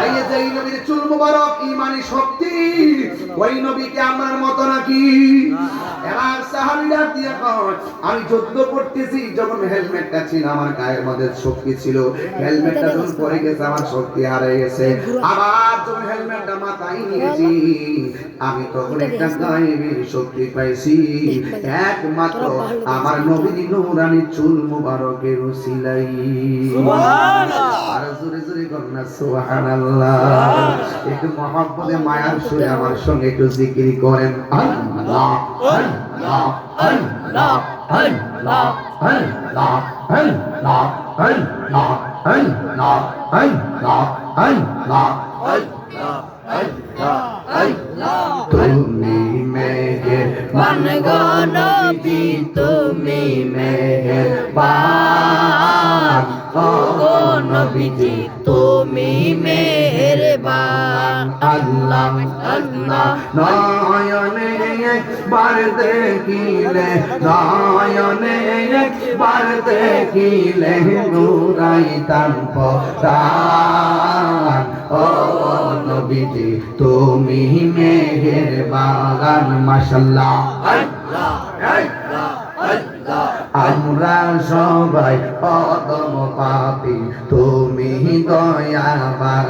এই যে এই নবীর চুল মুবারক ঈমানি শক্তি, ওই নবীকে আমার মত নাকি? এবার সাহাবীরা দিয়ে কয়, আমি যুদ্ধ করতেছি যখন হেলমেটটা ছিল আমার গায়ের মধ্যে শক্তি ছিল, হেলমেটটা যখন পরে গেছে আমার শক্তি হারিয়ে গেছে। আবার যখন হেলমেটটা মাথায় নিয়েছি আমি তখন একটা গায়েবী শক্তি পাইছি, একমাত্র আমার নবীর নূরানি চুল মুবারকের উসিলাই। সুবহানাল্লাহ। আর জোরে জোরে বলুন না সুবহানাল্লাহ। একটু মহব্বতে মায়ার সুরে আমার সঙ্গে একটু জিকির করেন আল্লাহ আল্লাহ আল্লাহ আল্লাহ আল্লাহ আল্লাহ আল্লাহ আল্লাহ আল্লাহ আল্লাহ আল্লাহ আল্লাহ। তুমি মেহেরবান গো নবী, তুমি মেহেরবান ও নবীজি, তুমি মেহেরবান। আল্লাহ আল্লাহ নয়নে একবার দেখিলে, নয়নে একবার দেখিলে নুরাইতাম পরাণ ও নবীজি, তুমি মেহেরবান। মাশাআল্লাহ আল্লাহ আল্লাহ আল্লাহ। আমরা সবাই অদম পাপী, তুমি দয়াবান।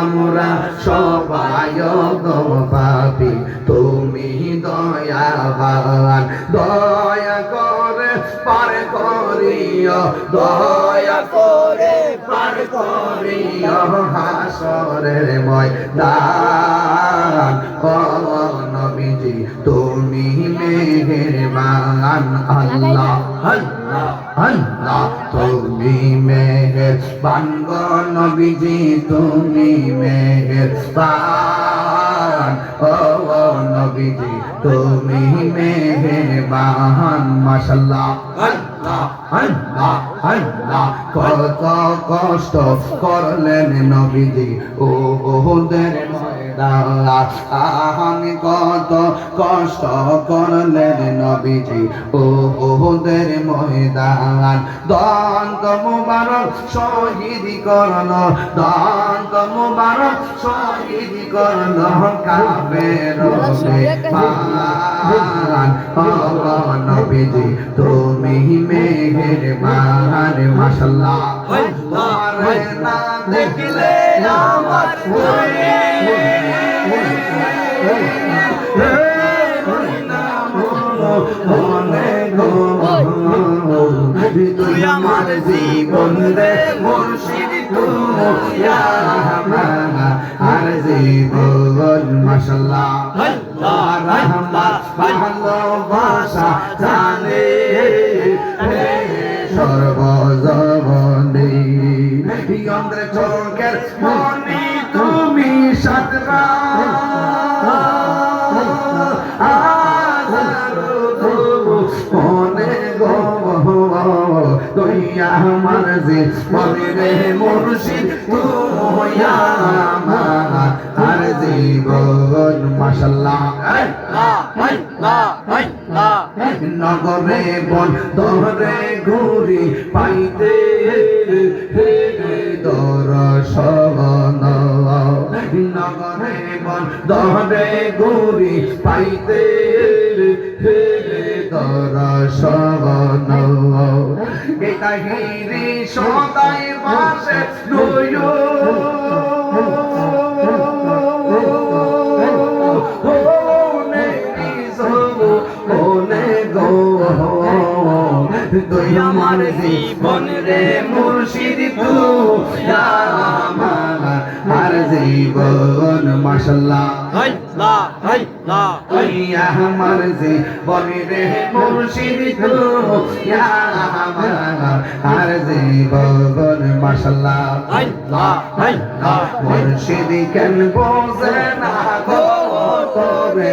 আমরা সবাই অদম পাপী, তুমি দয়াবান। দয়া করে পার করিও, দয়া করে পার করিও হাসরের ময়দান ও নবীজি, তুমি মেহেরবান। আল্লাহ আল্লাহ আল্লাহ। তুমি মেহেরবান গো নবীজি, তুমি মেহেরবান ও নবীজি, তুমি মেহেরবান। মাশাআল্লাহ আল্লাহ আল্লাহ আল্লাহ। কত কষ্ট করলেন নবীজি ওহুদের ময়দানে, কত কষ্ট করলেন নবীজি ওহুদের ময়দান। দন্ত মুবারক শহীদ করল, দন্ত মুবারক শহীদ করল কাফের বেঈমান ও নবীজি, তুমি মেহেরবান। মাশাআল্লাহ। তোমারে না দেখলে আমার তুই আমার জীবন রে মুর্শিদ, তুমি আর জীবন। মাশাআল্লাহ আল্লাহ রহমত ভালোবাসা জানে সর্বজবনে, অন্ধ্রে চোখের মনি তুমি সাতরা মনে গো তুই আমার জীবন রে মুর্শিদ, তুই আমার আর জীবন। মাশাআল্লাহ আল্লাহ আল্লাহ আল্লাহ। নগরে বন দরে ঘুরি পাইতে দর্শন, নগরে বন দরে ঘুরি পাইতে দর্শন। তাহিরি সদাই বাসে নয় তুই আমার জীবন রে মুর্শিদ, তুই আমার জীবন। মাশাআল্লাহ আল্লাহ আল্লাহ। তুই আমার জীবন রে মুর্শিদ, তুই আমার জীবন। মাশাআল্লাহ আল্লাহ আল্লাহ। মুর্শিদ কেন বোঝে না গো তবে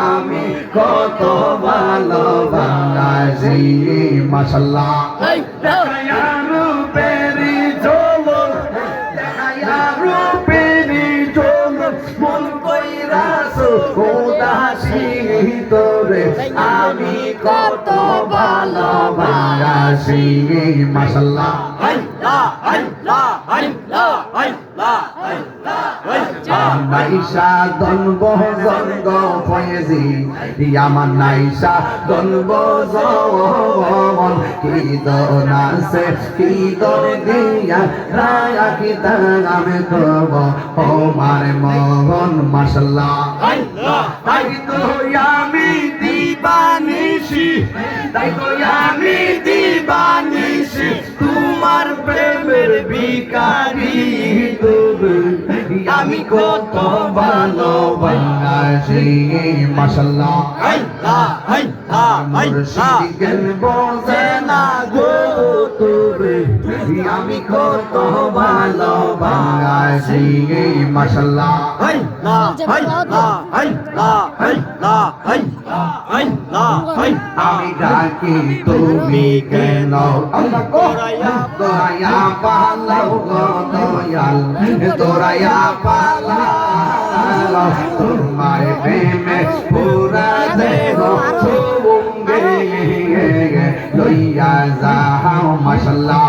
আমি কত ভালোবাসি। মাশাআল্লাহ দেখায়া রূপেরি ঝলক, দেখায়া রূপেরি ঝলক, মন কইরাছ উদাসী তোরে আমি কত ভালোবাসি। মাশাআল্লাহ আল্লাহ আল্লাহ আল্লাহ নাইসা দনব জঙ্গ ফয়েজি আমার নাইসা দনব জবন কি দনাসে কি দর দিয়া রায়া কি তাগামে করব ও মারে মগন মাশাআল্লাহ তাই তো আমি দিবানিশি তাই তো আমি দিবানিশি তোমার প্রেমের ভিখারি তুমি আমি কত ভালোবাসি মাশাআল্লাহ মুর্শিদ কেন বোঝে না গো তুমি আমি কত ভালোবাসি মাশাআল্লাহ আমি ডাকি তুমি কেন তোরাইয়া পালাও গো দয়াল তোরাইয়া পালাও তোমার প্রেমে পুরা দেহ সঙ্গে লইয়া যাও মাশাআল্লাহ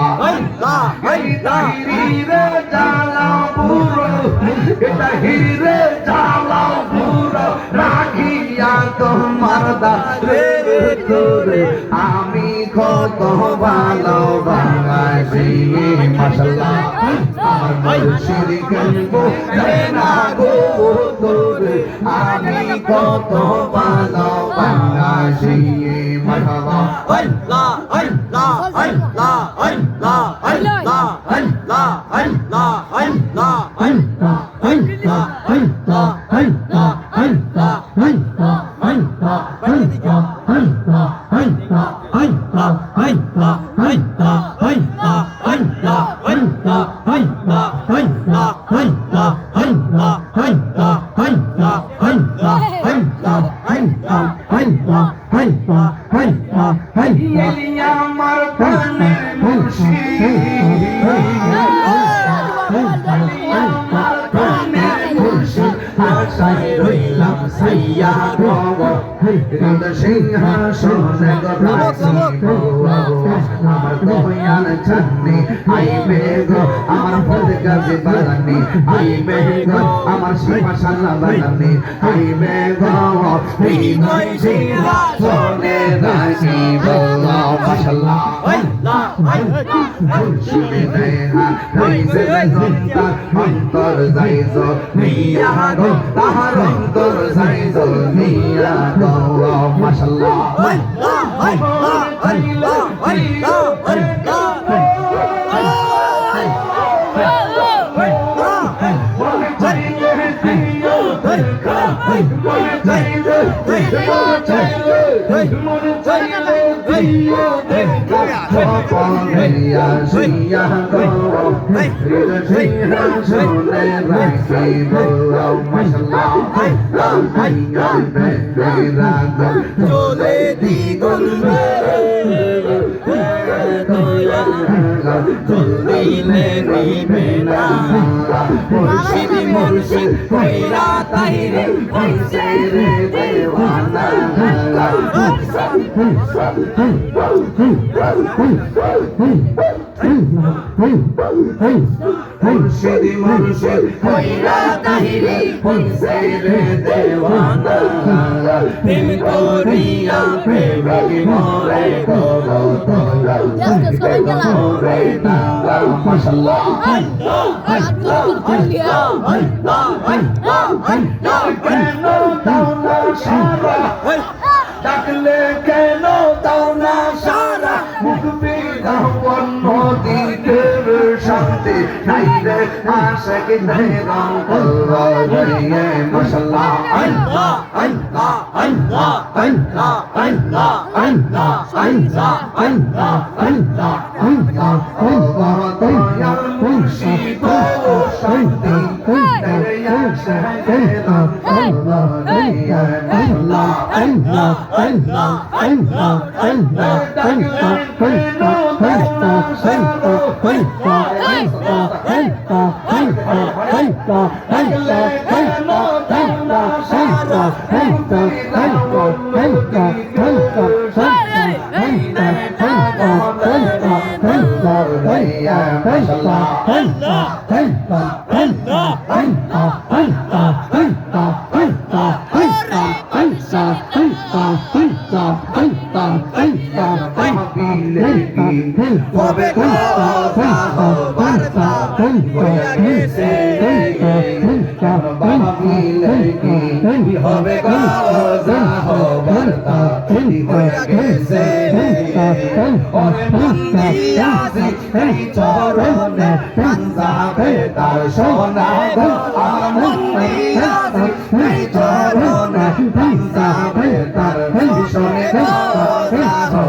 এটা হিরে জ্বালাও পুরো এটা হিরে জ্বালাও পুরো রাখিয়া তোমার দারে তোরে আমি কত ভালোবাসি মাশাআল্লাহ আমার মুর্শিদ কেনবো না গো তোরে আমি কত ভালোবাসি মাশাআল্লাহ আল্লাহ আল্লাহ আল্লাহ আল্লাহ আল্লাহ আল্লাহ আল্লাহ আল্লাহ আল্লাহ আল্লাহ আল্লাহ আল্লাহ আল্লাহ আমার প্রাণের মুর্শিদ আশায় রইলাম সাইয়া গব হৃদ সিংহাসনে আমার দয়াল জানি আইবে গো আমার ফল গাছে বাগানে আইবে গো আমার সিংহাসনা বাগানে আইবে গো হৃদয় সিংহাসনে রাখিব মাশাআল্লাহ মুর্শিদে দেহা রইছে জন্তার অন্তর যাইজ নিয়া গো তাহার অন্তর যাইজ নিয়া গো মাশাআল্লাহ চলে দ্বিগুণ দিলে নিবে না মুর্শিদ মুর্শিদ কইরা তাইরে হইছে রে দেওয়ানা মুর্শিদ মুর্শিদ কইরা তাইরে হইছে রে দেওয়ানা প্রেম করিয়া প্রেমিক মরে গো মরে না মাশাআল্লাহ ডাকলে কেন তাও না সারা মুখ বিধান নদীর শান্তি নাই রে আশিক দেরাম আল্লাহ রে মাশাআল্লাহ আল্লাহ আল্লাহ আল্লাহ আল্লাহ আল্লাহ আল্লাহ আল্লাহ আল্লাহ আল্লাহ আল্লাহ আল্লাহ দয়াল মুর্শিদ শান্তি তেরে আশিক দেরাম আল্লাহ রে আল্লাহ আল্লাহ আল্লাহ আল্লাহ আল্লাহ আল্লাহ হবে কথা বার্তা হইয়া গেছে বাবা মিলে কি হবে কথা বার্তা হইয়া গেছে ওরে মন্দিয়াছি এই চরণে কাঞ্জাবে তার সোনা আমার মন্দিয়াছি এই চরণে কাঞ্জাবে তার ভীষণে কথা